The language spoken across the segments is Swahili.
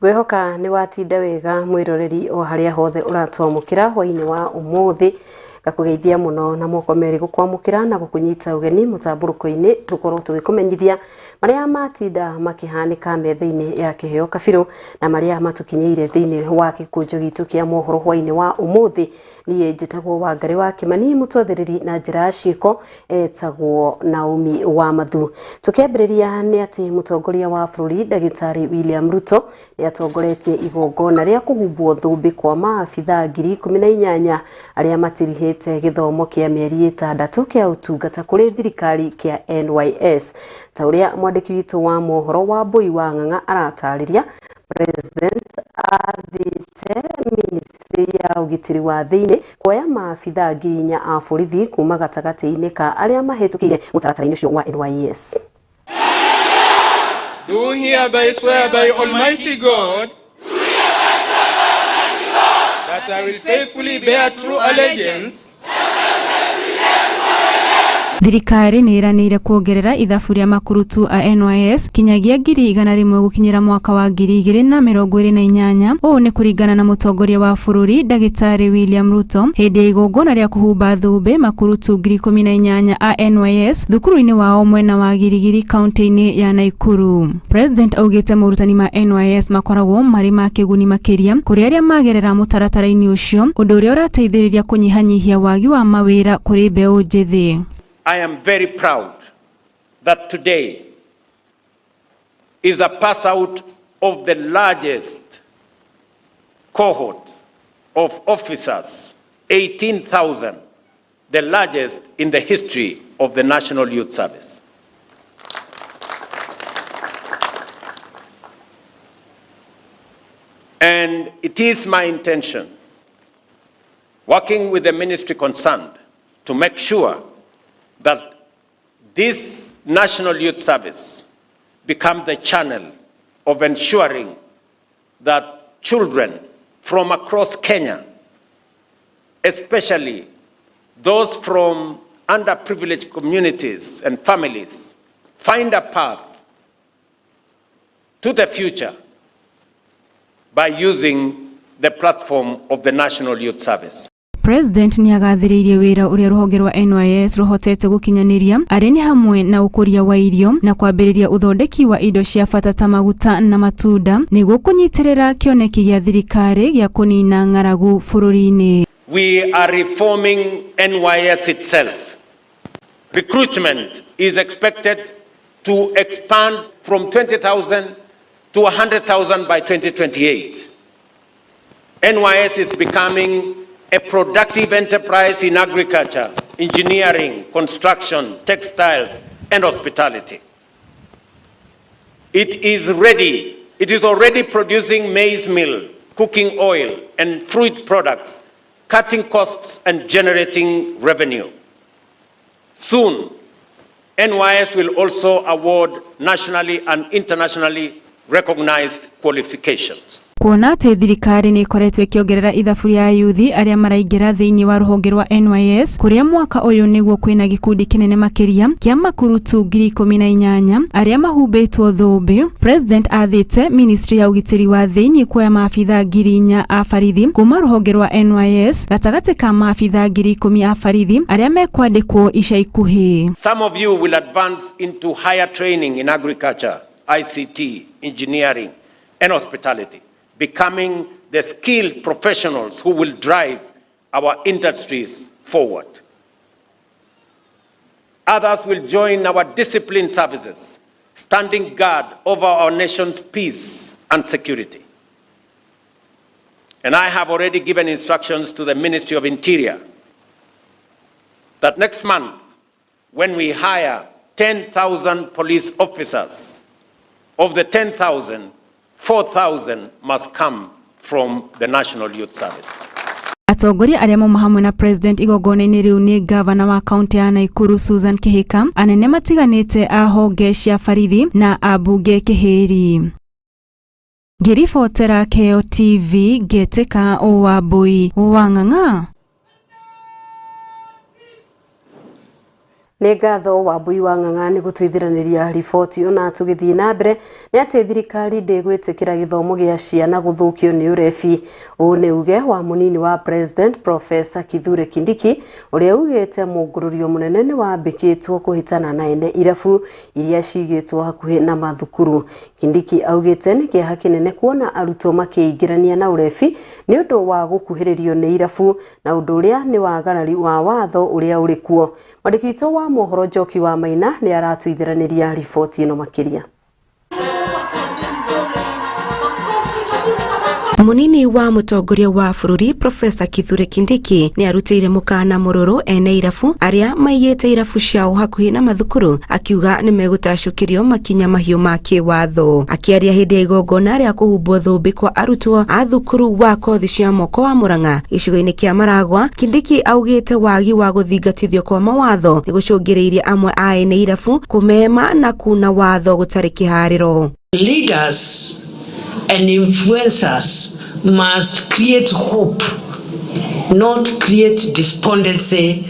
Ngwihoka ni watinda wega mwiroreri o haria hothe uratwamukira hwaini wa umuthi gakugeithia muno na moko meri gukwamukira na gukunyita ugeni mutamburuko-ini tukorwo tugikumenyithia maria matinda makihanika metha-ini ya kiheo kabiru na maria matukinyeire thiini wa gikunjo gitu kia mohoro hwaini wa umuthi. Niĩ njĩtagwo Wangari wa Kimani, mũtwathĩrĩri na njĩra ciĩko etagwo Naomi wa Mathu. Tũkĩambĩrĩria nĩ atĩ mũtongoria wa bũrũri Ndagĩtarĩ William Ruto nĩ atongoretie igongona rĩa kũhumbwo thũmbĩ kwa maabitha 18,000 arĩa matirihĩte gĩthomo kĩa mĩeri 6 kĩa ũtungata kũrĩ thirikari kĩa NYS. Ta ũrĩa mwandĩki witũ wa mohoro wa Mbui wa Ng'ang'a aratarĩria, President athĩte ministry ya ũgitĩri wa thĩinĩ kuoya maabitha 4,000 a borithi kuma gatagatĩ-inĩ ka arĩa mahĩtũkĩire mũtaratara-inĩ ũcio wa NYS. Do hereby swear by Almighty God that I will faithfully bear true allegiance. Thirikari nĩ iranĩire kuongerera ithabu rĩa makurutu a NYS kinyagia 100,000 gukinyira mwaka wa 2028. Ũũ nĩ kũringana na mũtongoria wa bũrũri Ndagĩtarĩ William Ruto hĩndĩ ya igongona rĩa kũhumba thũmbĩ makurutu 18,000 a NYS thukuru-inĩ wao mwena wa Girigiri kaunti-inĩ ya Nakuru. President augĩte morutani ma NYS makoragwo marĩ ma kĩguni makĩria kũrĩ arĩa magerera mũtaratara-inĩ ũcio, ũndũ ũrĩa ũrateithĩrĩria kũnyihanyihia wagi wa mawĩra kũrĩ mbeũ njĩthĩ. I am very proud that today is a pass out of the largest cohort of officers, 18,000, the largest in the history of the National Youth Service. And it is my intention, working with the ministry concerned, to make sure that this National Youth Service become the channel of ensuring that children from across Kenya, especially those from underprivileged communities and families, find a path to the future by using the platform of the National Youth Service. President ni agathĩrĩirie wĩra ũrĩa rũhonge rwa NYS rũhotete gũkinyanĩria arĩ ni hamwe na ũkũria wa irio na kwambĩrĩria ũthondeki wa indo cia bata ta maguta na matunda nĩguo kũnyitĩrĩra kĩoneki gĩa thirikari gĩa kũnina ng'aragu bũrũri-inĩ. We are reforming NYS itself. Recruitment is expected to expand from 20,000 to 100,000 by 2028. NYS is becoming a productive enterprise in agriculture, engineering, construction, textiles, and hospitality. It is ready. It is already producing maize meal, cooking oil, and fruit products, cutting costs and generating revenue. Soon, NYS will also award nationally and internationally recognized qualifications. Kuona atĩ thirikari nĩ ĩkoretwo ĩkĩongerera ithabu rĩa ayuthi arĩa maraingĩra thĩinĩ wa rũhonge rwa NYS kũrĩa mwaka ũyũ nĩguo kwĩna gĩkundi kĩnene makĩria kĩa makurutu 18,000 arĩa mahumbĩtwo thũmbĩ. President athĩte ministry ya ũgitĩri wa thĩinĩ kuoya maabitha 4,000 a barithi kuma rũhonge rwa NYS gatagatĩ ka maabitha 10,000 a barithi arĩa mekwandĩkwo ica ikuhĩ. Some of you will advance into higher training in agriculture, ICT, engineering, and hospitality, becoming the skilled professionals who will drive our industries forward. Others will join our discipline services, standing guard over our nation's peace and security. And I have already given instructions to the Ministry of Interior that next month, when we hire 10,000 police officers, of the 10,000, 4,000 must come from the National Youth Service. Atongoria arĩa mauma hamwe na President igongona-inĩ rĩu nĩ gavana wa kaunti ya Nakuru Susan Kihika, anene matiganĩte a honge cia barithi na ambunge Kĩhĩri. Ngĩribotera Keo TV Ngetĩka wa Mbui wa Ng'ang'a. nĩ ngatho Wambui wa Ng'ang'a nĩ gũteithĩrĩria riboti ona tũgĩthiĩ na mbere nĩ atĩ thirikari ndĩgwĩtĩkĩra gĩthomo gĩa ciana gũthũkio nĩ ũrebi. Ũũ nĩ uge wa mũnini wa President Professor Kithure Kindiki ũrĩa ugĩte mũngũrũrio mũnene nĩ wambĩkĩtwo kũhĩtana na ene irabu iria cigĩtwo hakuhĩ na mathukuru. Kindiki augĩte nĩ kĩeha kĩnene kuona arutwo makĩingĩrania na ũrebi nĩ ũndũ wa gũkuhĩrĩrio nĩ irabu na ũndũ ũrĩa nĩ wagarari wa watho ũrĩa ũrĩ kuo. Mwandĩki wa mohoro Njoki wa Maina nĩ aratuithĩranĩria riboti ĩno makĩria. Munini wa mutongoria wa bururi Professor Kithure Kindiki ni arutĩire mũkana mũrũrũ ene irabu aria maigĩte irabu ciao hakuhĩ na mathukuru akiuga nĩ megũtacũkĩrio makinya mahiũ ma kĩwatho. Akĩaria hĩndĩ ya igongona rĩa kũhumbwo thũmbĩ kwa arutwo a thukuru wa kothi cia moko wa Murang'a gĩcigo-inĩ kĩa Maragwa, Kindiki augĩte wagi wa gũthingatithio kwa mawatho nĩ gũcũngĩrĩirie amwe a ene irabu kũmema na kuna watho gũtarĩ kĩharĩro. Leaders and influencers must create hope, not create despondency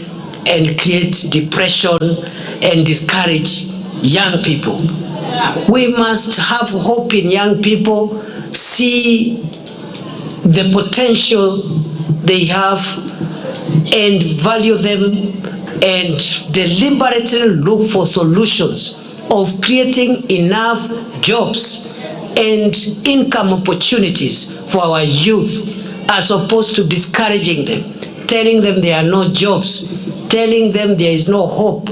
and create depression and discourage young people. We must have hope in young people, see the potential they have and value them and deliberately look for solutions of creating enough jobs and income opportunities for our youth, as opposed to discouraging them, telling them there are no jobs, telling them there is no hope.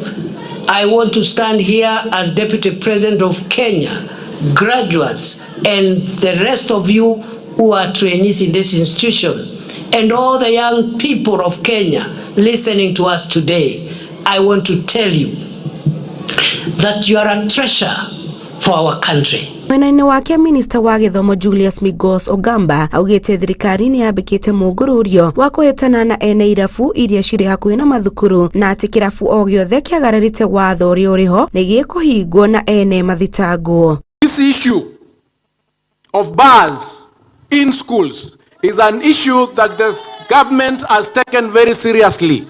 I want to stand here as Deputy President of Kenya, graduates, and the rest of you who are trainees in this institution, and all the young people of Kenya listening to us today. I want to tell you that you are a treasure for our country. Mwena-inĩ wake Minister wa Gĩthomo Julius Migos Ogamba augĩte thirikari nĩ yambĩkĩte mũngũrũrio wa kũhĩtana na ene irabu iria cirĩ hakuhĩ na mathukuru na atĩ kĩrabu o gĩothe kĩagararĩte watho ũrĩa ũrĩho nĩ gĩkũhingwo na ene mathitangwo. This issue of bars in schools is an issue that the government has taken very seriously,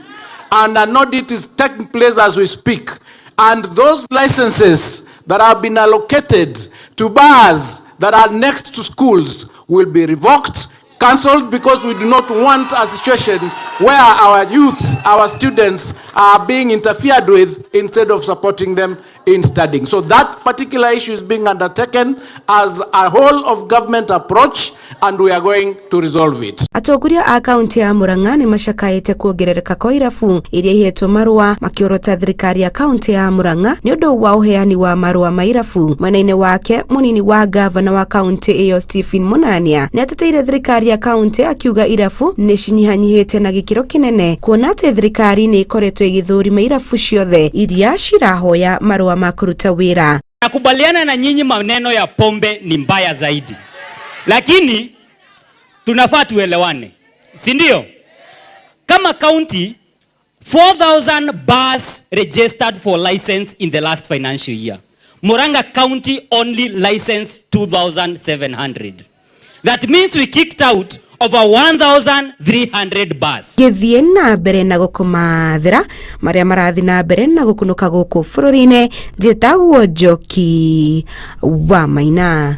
and an audit is taking place as we speak, and those licenses that have been allocated to bars that are next to schools will be revoked, cancelled, because we do not want a situation where our youth, our students are being interfered with instead of supporting them in studying. So that particular issue is being undertaken as a whole of government approach, and we are going to resolve it. Atongoria a kaunti ya Murang'a nĩ macakaĩte kuongerereka kwa irabu iria ihetwo marũa makiorota thirikari ya kaunti ya Murang'a nĩ ũndũ wa ũheani wa marũa ma irabu. Mwena-inĩ wake munini wa gavana wa kaunti ĩyo Stephen Munania nĩ ateteire thirikari ya kaunti akiuga irabu nĩ cinyihanyihĩte na gĩkĩro kĩnene kuona atĩ thirikari nĩ ĩkoretwo ĩgĩthũrima irabu ciothe iria cirahoya marũa ma kũruta wĩra. Nakubaliana na nyinyi maneno ya pombe ni mbaya zaidi, lakini tunafaa tuelewane, si ndio? Kama county 4,000 bars registered for license in the last financial year. Murang'a County only licensed 2,700. That means we kicked out over 1,300 bars. Gĩthiĩ na mbere na gũkũmathĩra marĩa marathi na mbere na gũkunũka gũkũ bũrũri-inĩ, njĩtagwo Njoki wa Maina.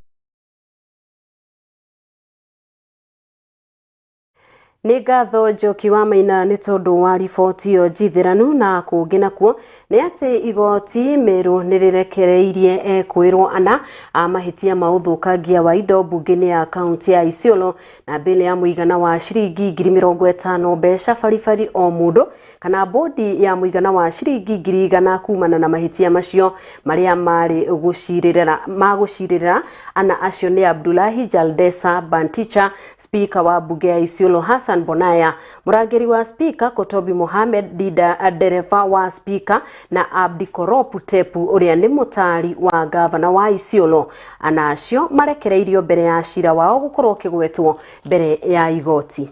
Nĩ ngatho Njoki wa Maina nĩ tondũ wa riboti ĩyo njithĩranu, na kũngĩ nakuo nĩ atĩ igoti Meru nĩ rĩrekereirie kwĩrwo ana a mahĩtia ma ũthũkangia wa indo mbunge-inĩ ya kaunti ya Isiolo na mbele ya mũigana wa ciringi 50,000 mbeca baribari o mũndũ, kana bodi ya mũigana wa ciringi 100,000 kumana na mahĩtia macio marĩa marĩ gũcirĩrĩra ana acio nĩ Abdullahi Jaldesa Banticha, speaker wa bunge ya Isiolo Hassan Bonaya, murangĩri wa speaker Kotobi Mohamed Dida, dereva wa speaker na Abdi Koropu Tepu ũrĩa nĩ mũtari wa gavana wa Isiolo. Ana acio marekereirio mbere ya cira wao gũkorwo kĩgwetwo mbere ya igoti.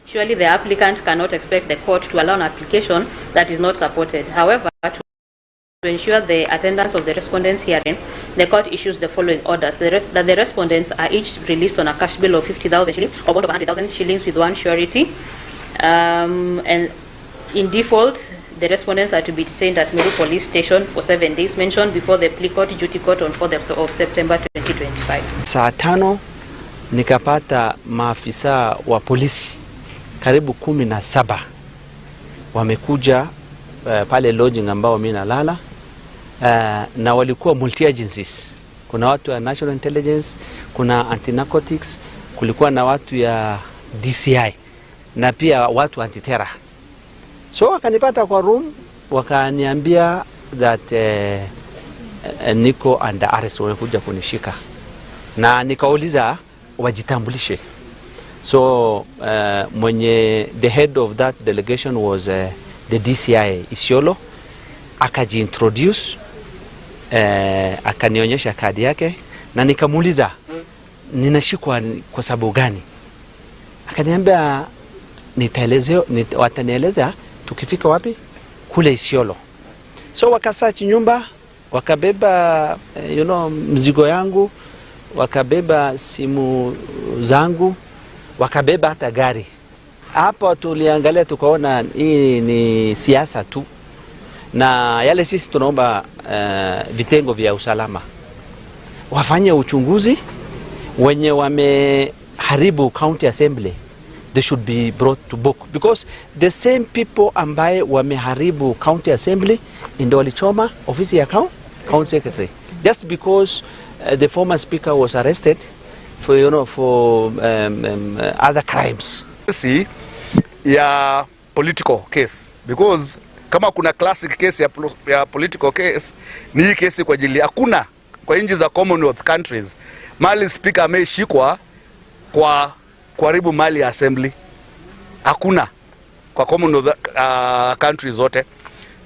Surely the applicant cannot expect the court to allow an application that is not supported. However, to ensure the attendance of the respondents hearing, the court issues the following orders: that the respondents are each released on a cash bill of 50,000 shillings or bond of 100,000 shillings with one surety. And in default, the respondents are to be detained at Meru Police Station for 7 days, mentioned before the plea court duty court on 4th of September 2025. Saa 5 nikapata maafisa wa polisi karibu 17 wamekuja pale lodging ambao mimi nalala, na walikuwa multi agencies. Kuna watu ya National Intelligence, kuna anti-narcotics, kulikuwa na watu ya DCI na pia watu anti-terror. So wakanipata kwa room, wakaniambia that niko under arrest, wamekuja kunishika. Na nikauliza wajitambulishe. So mwenye the head of that delegation was the DCI Isiolo, akajiintroduce, akanionyesha kadi yake na nikamuuliza ninashikwa kwa sababu gani. Akaniambia watanieleza tukifika wapi kule Isiolo. So wakasearch nyumba, wakabeba mzigo yangu, wakabeba simu zangu, wakabeba hata gari. Hapo tuliangalia tukaona hii ni siasa tu, na yale sisi tunaomba vitengo vya usalama wafanye uchunguzi. Wenye wameharibu county assembly, they should be brought to book, because the same people ambaye wameharibu county assembly ndio walichoma ofisi ya county secretary, just because the former speaker was arrested for other crimes. Kesi ya political case, because kama kuna classic case ya political case ni hii kesi kwa ajili hakuna kwa nchi za Commonwealth countries mali speaker ameshikwa kwa kuharibu mali ya assembly. Hakuna kwa Commonwealth countries zote.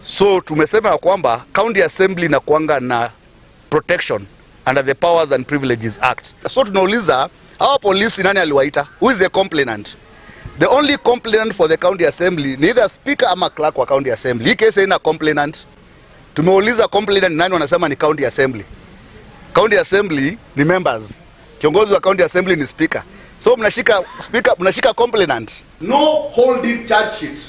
So tumesema kwamba county assembly na kuanga na protection under the Powers and Privileges Act. So tunauliza hawa polisi nani aliwaita? Who is the complainant? The only complainant for the county assembly ni either speaker ama clerk wa county assembly. Hii kesi ina complainant. Tumeuliza complainant nani, wanasema ni county assembly. County assembly ni members. Kiongozi wa county assembly ni speaker. So mnashika speaker, mnashika complainant. No holding charge sheet.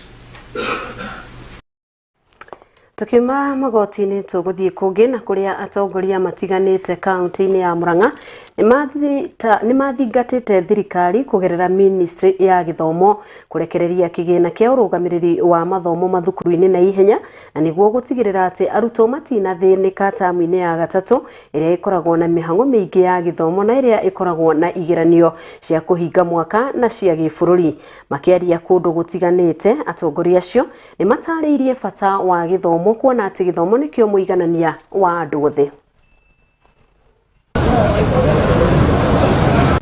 Tukima magoti-inĩ tũgũthiĩ kũngĩ na kũrĩa atongoria matiganĩte kaunti-inĩ ya Murang'a nĩ mathingatĩte thirikari kũgerera ministry ya gĩthomo kũrekereria kĩgĩna kĩa ũrũgamĩrĩri wa mathomo mathukuru-inĩ na ihenya, na nĩguo gũtigĩrĩra atĩ arutwo matinathĩnĩka tamu-inĩ ya gatatũ ĩrĩa ĩkoragwo na mĩhang'o mĩingĩ ya gĩthomo na ĩrĩa ĩkoragwo na igeranio cia kũhinga mwaka na cia gĩbũrũri. Makĩaria kũndũ gũtiganĩte, atongoria acio nĩ matarĩirie bata wa gĩthomo, kuona atĩ gĩthomo nĩkĩo mũiganania wa andũ othe.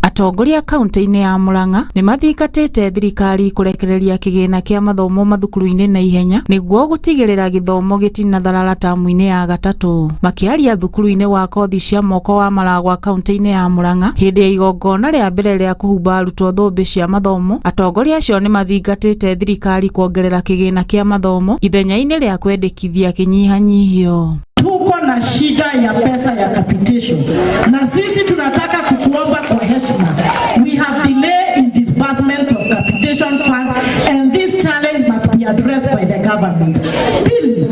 Atongoria kaunti-inĩ ya Murang'a nĩ mathingatĩte thirikari kũrekereria kĩgĩna kĩa mathomo mathukuru-inĩ na ihenya nĩguo gũtigĩrĩra gĩthomo gĩtinatharara tamu-inĩ ya gatatũ. Makĩaria thukuru-inĩ wa kothi cia moko wa Maragwa kaunti-inĩ ya Murang'a hĩndĩ ya igongona rĩa mbere rĩa kũhumba arutwo thũmbĩ cia mathomo, atongoria acio nĩ mathingatĩte thirikari kuongerera kĩgĩna kĩa mathomo ithenya-inĩ rĩa kwendekithia kĩnyihanyihio. Tuko na shida ya pesa ya capitation na sisi tunataka kukuomba kwa heshima. We have delay in disbursement of capitation fund and this challenge must be addressed by the government. Pili,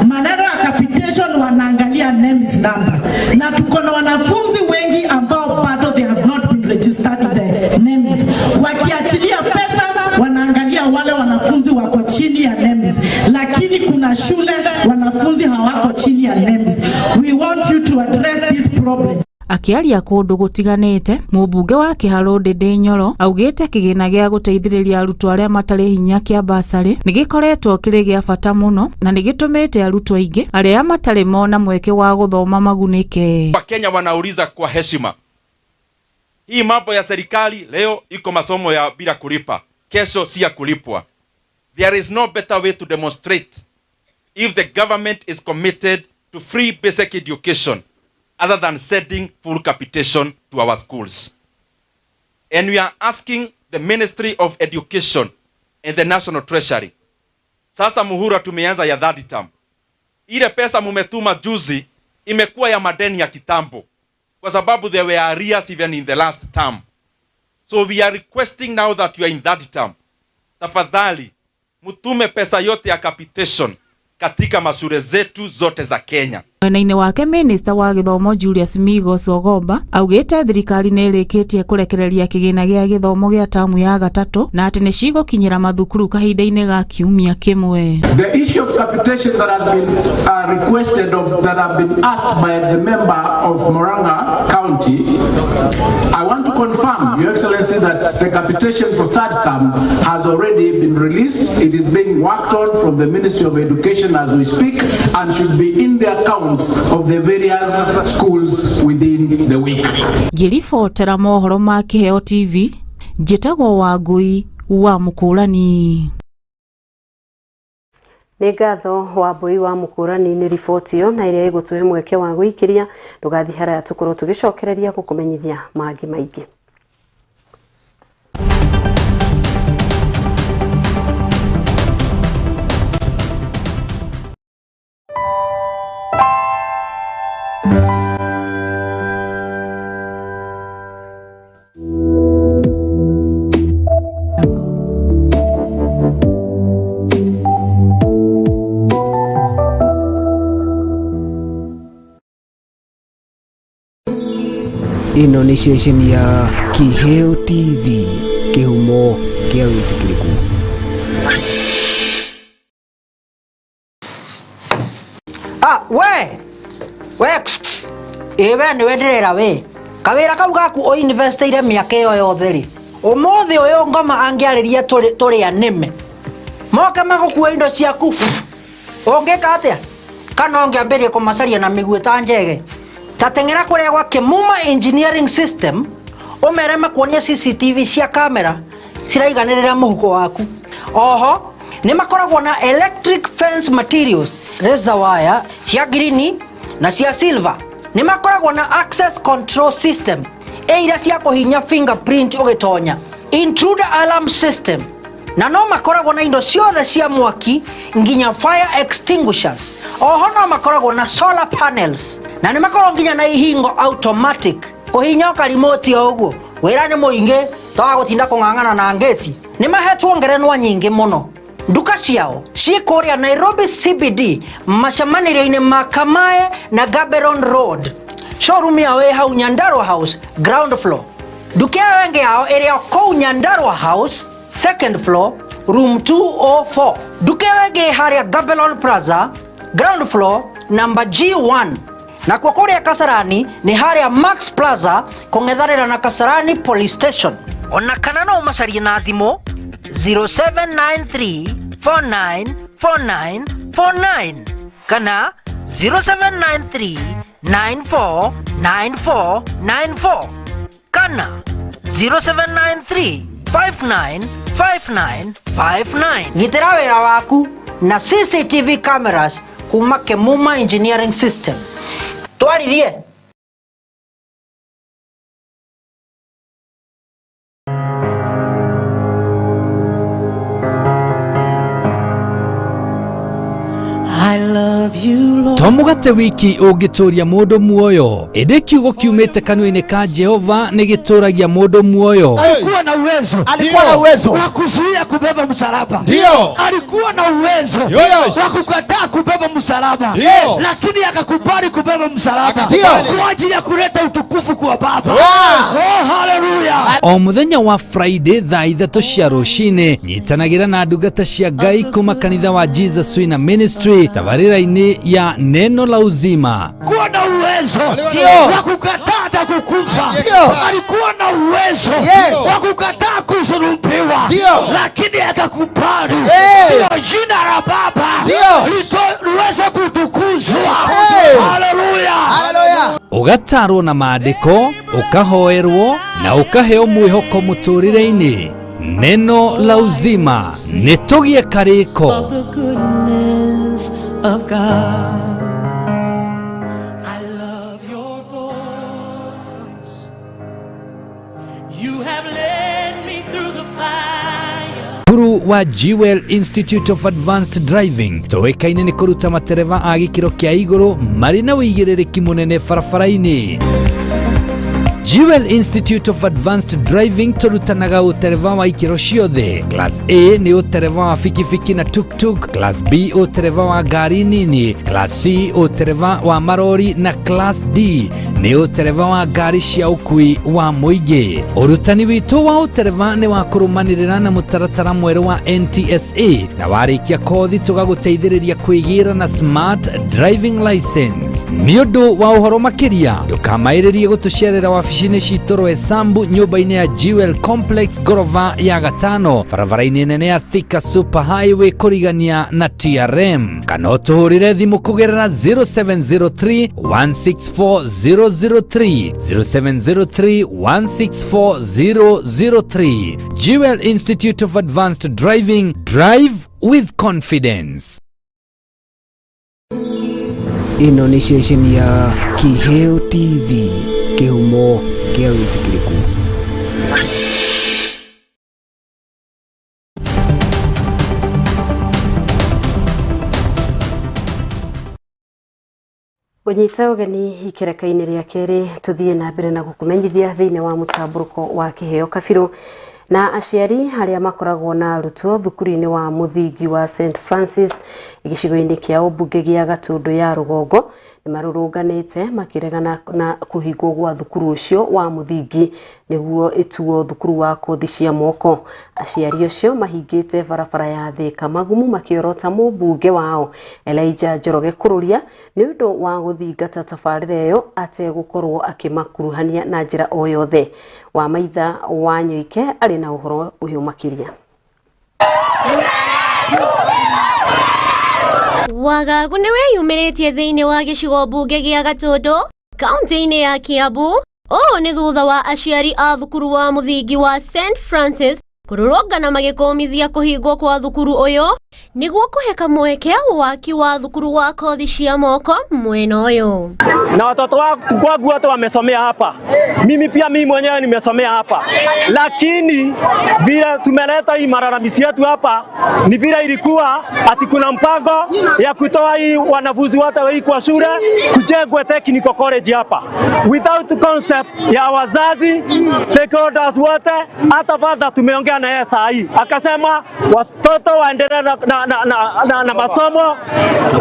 maneno ya capitation wanaangalia names number na tuko na wanafunzi wengi ambao bado they have not been registered with the names. Wakiachilia pesa wanaangalia wale wanafunzi wako chini ya names, lakini kuna shule wanafunzi hawako chini ya names. We want you to address this problem. Akiaria kũndũ gũtiganĩte, mũmbunge wa Kĩharũ Ndĩndĩ Nyoro augĩte kĩgĩna gĩa gũteithĩrĩria arutwo arĩa matarĩ hinya kĩa basarĩ nĩ gĩkoretwo kĩrĩ gĩa bata mũno na nĩ gĩtũmĩte arutwo aingĩ arĩa matarĩ mona mweke wa gũthoma magunĩke. Wakenya wanauliza kwa heshima, hii mambo ya serikali leo iko masomo ya bila kulipa, kesho si ya kulipwa. There is no better way to demonstrate if the government is committed to free basic education other than setting full capitation to our schools. And we are asking the Ministry of Education and the National Treasury. Sasa muhura tumeanza ya third term. Ile pesa mumetuma juzi imekuwa ya madeni ya kitambo, kwa sababu there were arrears even in the last term. So we are requesting now that you are in third term, tafadhali mtume pesa yote ya capitation katika mashule zetu zote za Kenya. Mwena-inĩ wake Minister wa Gĩthomo Julius Migos Ogomba augĩte thirikari nĩ ĩrĩkĩtie kũrekereria kĩgĩna gĩa gĩthomo gĩa tamu ya gatatũ na atĩ nĩ cigũkinyĩra mathukuru kahinda-inĩ ga kiumia kĩmwe. The issue of capitation that has been requested that have been asked by the member of Murang'a County, I want to confirm, Your Excellency, that the capitation for third term has already been released. It is being worked on from the Ministry of Education as we speak and should be in the account of the various schools within the week. Ngĩribotera mohoro ma Kĩheo TV, njĩtagwo Wangui wa Mũkũrani. Nĩ ngatho Wambui wa Mũkũrani nĩ riboti ĩyo na ĩrĩa ĩgũtũhe mweke wa gũikĩria ndũgathi harĩa tũkorwo tũgĩcokereria gũkũmenyithia mangĩ maingĩ. Ino ni station ya Kĩheo TV, kĩhumo kĩa wĩtĩkĩrĩku. we ni wenderera we kawira kau gaku o investire miaka iyo yothe ri umuthi uyu ngoma angiariria turi anime moke magukua indo ciaku ungika atia kana ungiambirie kumacaria na miguu ta njege tatengera kuria gwa Kimuma Engineering System umere makuonia CCTV cia kamera ciraiganirira muhuko waku. Oho ni makoragwo na electric fence materials, razor wire cia green na cia silver. Ni makoragwo na access control system ira cia kuhinya fingerprint ugitonya, intruder alarm system, na no makoragwo na indo ciothe cia mwaki nginya fire extinguishers. Oho no makoragwo na solar panels na ni makoragwo nginya na ihingo automatic kuhinya ka remote oguo wira ni muingi tawa gutinda kung'ang'ana na ngeti. Ni mahetwo ngerenwa nyingi muno. Nduka ciao cikuria Nairobi CBD macamanĩrio-inĩ ma Kamae na Gaborone Road. Showroom yao ĩ hau Nyandarua House ground floor. Nduka yao yao ĩrĩ kũu Nyandarua House second floor room 204. Nduka yao ĩ harĩa Gaborone Plaza ground floor number G1. Na kwa kuria Kasarani ni harĩa Max Plaza kũng'ethanĩra na Kasarani Police Station. Ona kana no macarie na thimo 0793494949 kana 0793949494 kana 0793595959. Gitira wira waku na CCTV cameras kuma Kimuma Engineering System. Twaririe Tomugate wiki ugituria mundu muoyo ende kiugo kiumite kanua-ini ka Jehova ni gituragia mundu muoyo. Alikuwa na uwezo wa kuzuia kubeba msalaba. Ndio. Alikuwa na uwezo wa kukataa kubeba msalaba. Lakini akakubali kubeba msalaba kwa ajili ya kuleta utukufu kwa Baba. Oh, haleluya. O muthenya wa Friday thaa 3 cia rucini nyitanagira na ndungata cia Ngai kuma kanitha wa Jesus Wina Ministry tabarira-ini ya neno la uzima. Alikuwa na uwezo wa kukataa na kukufa. Alikuwa na uwezo wa kukataa kusulubiwa, lakini akakubali. Ndio jina la Baba liweze kutukuzwa. Haleluya. Ugatarwo na maandiko, ukahoerwo na ukaheo mwihoko muturire-ini. Neno la uzima nitugie kariko of God. I love your voice. You have led me through the fire. Kuru wa Jewel Institute of Advanced Driving toekaine ni kuruta matereva a gikiro kia iguru mari na uigiririki munene barabara-ini. Jewel Institute of Advanced Driving turutanaga utereva wa ikiro ciothe. Class A ni utereva wa fikifiki na tuk-tuk, Class B utereva wa gari nini, Class C utereva wa marori na Class D ni utereva wa gari cia ukui wa muingi. Urutani witu wa utereva ni wa kurumanirira na mutaratara mweru wa NTSA na warikia kothi tugaguteithiriria kwigira na smart driving license. Ni undu wa uhoro makiria ndukamairirie gutucerera wabici-ini citu Rwesambu nyumba-ini ya Jewel Complex gorofa ya gatano barabara-ini nene ya Thika Super Highway kurigania na TRM, kana utuhurire thimu kugerera 0703 164 003 0703 164 003. Jewel Institute of Advanced Driving, drive with confidence. Ino ni station ya Kiheo TV, kihumo kia witikiriku. Kunyita ugeni ikereka-ini ria keri tuthie na mbere na gukumenyithia thiine wa mutamburuko wa Kiheo Kabiru na aciari haria makoragwo na arutwo thukuru-ini wa muthingi wa St Francis igicigo-ini kia ubunge gia Gatundu ya Rugongo ni marurunganite makiregana na kuhingwo gwa thukuru ucio wa muthingi niguo ituo thukuru wa kothi cia moko. Aciari ucio mahingite barabara ya Thika Magumu makiorota mubunge wao Elijah Njoroge Kururia ni undu wa guthingata tabarira iyo ate gukorwo akimakuruhania na njira o yothe. Wa maitha wa Nyoike ari na uhoro uyu makiria. Wagagu niwe yumiritie thiini wa gicigo bunge gia Gatundu kaunti-ini ya Kiambu. Ni thutha wa aciari a thukuru wa muthingi wa St Francis kururungana magikomithia kuhingwo kwa thukuru uyu niguo kuheka mweke waki wa thukuru wa kothi cia moko mwena uyu. Na watoto wangu wote wamesomea hapa. Mimi mwenyewe nimesomea hapa. Lakini bila tumeleta hii malalamishi yetu hapa ni vile ilikuwa ati kuna mpango ya kutoa hii wanafunzi wote hii kwa shule kujengwe technical college hapa. Without concept ya wazazi, stakeholders wote, hata father tumeongea na yeye saa hii. Akasema watoto waendelee na masomo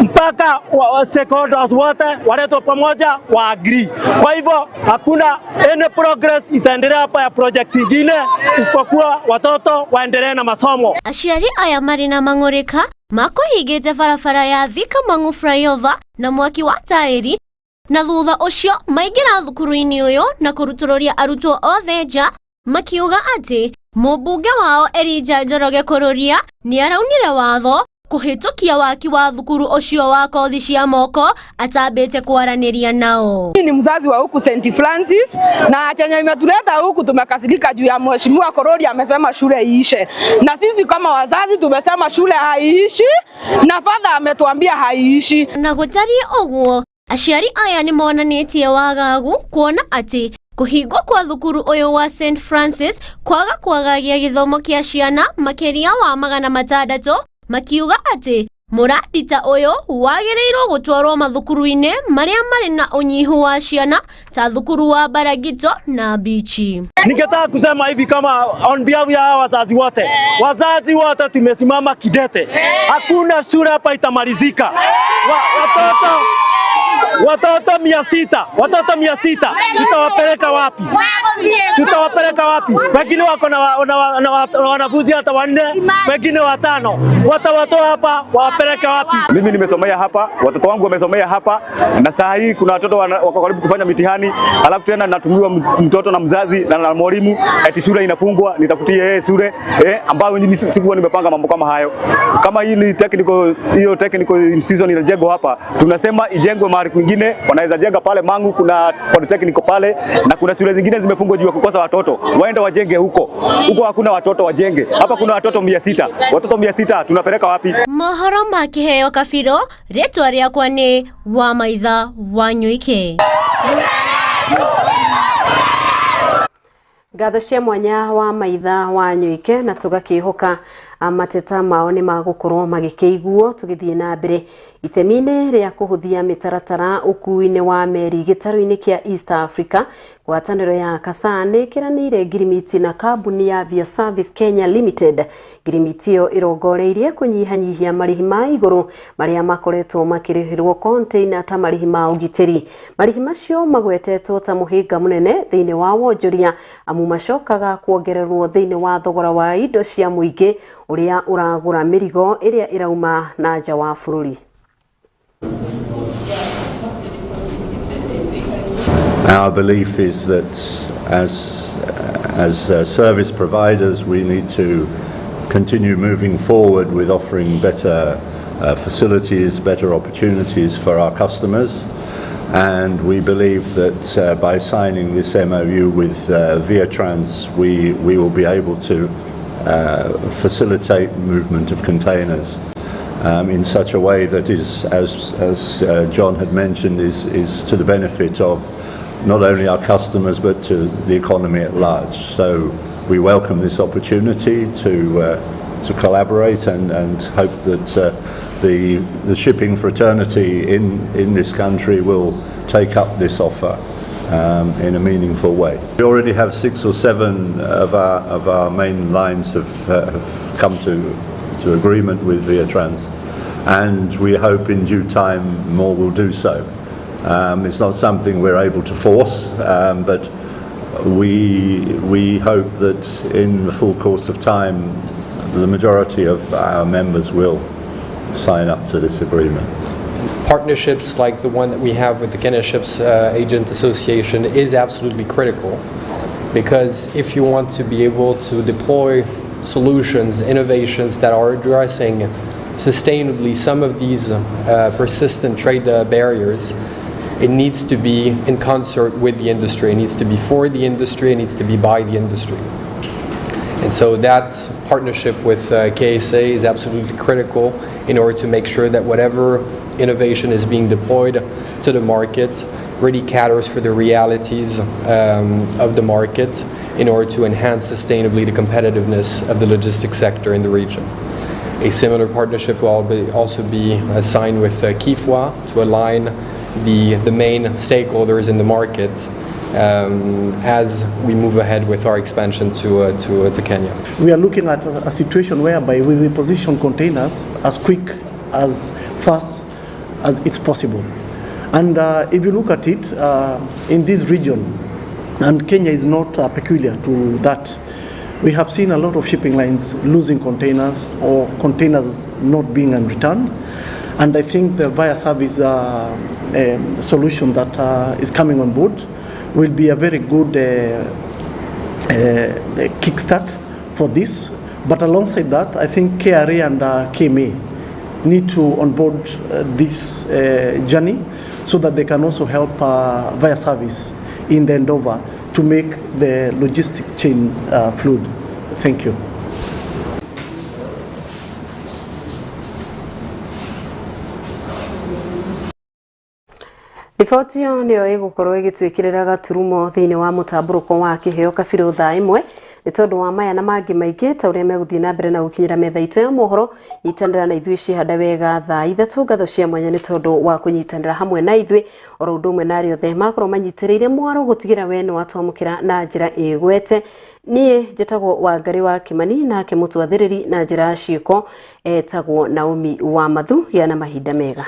mpaka stakeholders wote waletwe pamoja wa agree. Kwa hivyo hakuna any progress itaendelea hapa ya project ingine isipokuwa watoto waendelee na masomo. Aciari aya mari na mang'urika makuhingite barabara ya Thika Mang'u flyover na mwaki wa tairi na thutha ucio maingira thukuru-ini uyu na kurutururia arutwo othe nja makiuga ati mubunge wao Elijah Njoroge Kururia ni araunire watho kuhitukia waki wa thukuru ucio wa kothi cia moko atambite kwaraniria nao. Ni mzazi wa huku St Francis na chenye imetuleta huku tumekasirika juu ya mheshimiwa Kururia amesema shule iishe. Na sisi kama wazazi tumesema shule haiishi na father ametuambia haiishi. Na gutari uguo aciari aya ni monanitie wagagu kuona ati kuhingwo kwa thukuru uyu wa St Francis kwagagia githomo kia ciana makiria wa 600 makiuga ati muradi ta uyu wagiriirwo gutwarwo mathukuru-ini maria mari na unyihu wa ciana ta thukuru wa Baragito na Bichi. Ningetaka kusema hivi kama on behalf ya wazazi wote tumesimama kidete. Hakuna shule hapa itamalizika. Watoto 600 tutawapeleka wapi? Wengine wako na wanafunzi hata 4, wengine 5. Watawatoa hapa wawapeleka wapi? Mimi nimesomea hapa, watoto wangu wamesomea hapa, na saa hii kuna watoto wako karibu kufanya mitihani, alafu tena natumiwa mtoto na mzazi na mwalimu eti shule inafungwa, nitafutie yeye shule ambayo mimi sikuwa nimepanga mambo kama hayo. Kama hii ni technical season inajengwa hapa, tunasema ijengwe mahali kwingine. Wanaweza jenga pale Mangu, kuna polytechnic pale, na kuna shule zingine zimefungwa juu ya kukosa watoto. Waende wajenge huko hakuna watoto, wajenge hapa. Kuna watoto 600, watoto 600 tunapeleka wapi? Mohoro ma Kiheo Kabiru, ritwa riakwa ni wa maitha wa Nyoike. Ngatho cia mwanya wa maitha wa Nyoike na tugakihoka Amateta mao nĩ magũkorwo magĩkĩiguo tũgĩthiĩ na mbere itemi-inĩ rĩa kũhũthia mĩtaratara ũkuui-inĩ wa meri gĩtarũ-inĩ kĩa East Africa. Ngwatanĩro ya CASA nĩ ĩkĩranĩire ngirimiti na kambuni ya Via Service Kenya Limited. Ngirimiti ĩyo ĩrongoreirie kũnyihanyihia marĩhi ma igũrũ marĩa makoretwo makĩrĩhĩrwo container ta marĩhi ma ũgitĩri. Marĩhi macio magwetetwo ta mũhĩnga mũnene thĩinĩ wa wonjoria amu macokaga kuongererwo thĩinĩ wa thogora wa indo cia mũingĩ ũrĩa ũragũra mĩrigo ĩrĩa ĩrauma na nja wa bũrũri. Our belief is that as service providers, we need to continue moving forward with offering better facilities, better opportunities for our customers. And we believe that by signing this MOU with Viatrans, we will be able to facilitate movement of containers in such a way that is, as John had mentioned, is to the benefit of not only our customers but to the economy at large. So we welcome this opportunity to collaborate and hope that the shipping fraternity in this country will take up this offer in a meaningful way. We already have 6 or 7 of our main lines have come to agreement with Viatrans, and we hope in due time more will do so. It's not something we're able to force, but we hope that in the full course of time the majority of our members will sign up to this agreement. Partnerships like the one that we have with the Kenya Ships Agent Association is absolutely critical, because if you want to be able to deploy solutions, innovations that are addressing sustainably some of these persistent trade barriers, it needs to be in concert with the industry. It needs to be for the industry. It needs to be by the industry. And so that partnership with KSA is absolutely critical in order to make sure that whatever innovation is being deployed to the market really caters for the realities of the market in order to enhance sustainably the competitiveness of the logistics sector in the region. A similar partnership will also be signed with Kifwa to align the main stakeholders in the market as we move ahead with our expansion to Kenya. We are looking at a situation whereby we reposition containers as quick, as fast as it's possible. And if you look at it, in this region, and Kenya is not peculiar to that, we have seen a lot of shipping lines losing containers or containers not being returned. And I think the Via Service solution that is coming on board will be a very good kickstart for this. But alongside that, I think KRA and KMA need to onboard this journey so that they can also help Via Service in the endeavor to make the logistic chain fluid. Thank you. Riboti ĩyo nĩyo ĩgũkorwo ĩgĩtwĩkĩrĩra gaturumo thĩinĩ wa mũtambũrũko wa kĩheo kabirũ thaa ĩmwe nĩ tondũ wa maya na mangĩ maingĩ ta ũrĩa megũthiĩ na mbere na gũkinyĩra metha itũ ya mohoro. Nyitanĩra na ithuĩ cihanda wega thaa ithatũ. Ngatho cia mwanya nĩ tondũ wa kũnyitanĩra hamwe na ithuĩ oro ũndũ ũmwe na arĩa othe makorwo manyitĩrĩire mwaro gũtigĩra we nĩ watwamũkĩra na njĩra ĩgwete. Niĩ njĩtagwo Wangari wa Kimani, nake mũtwathĩrĩri na njĩra ciĩko etagwo Naomi wa Mathu. Gĩa na mahinda mega.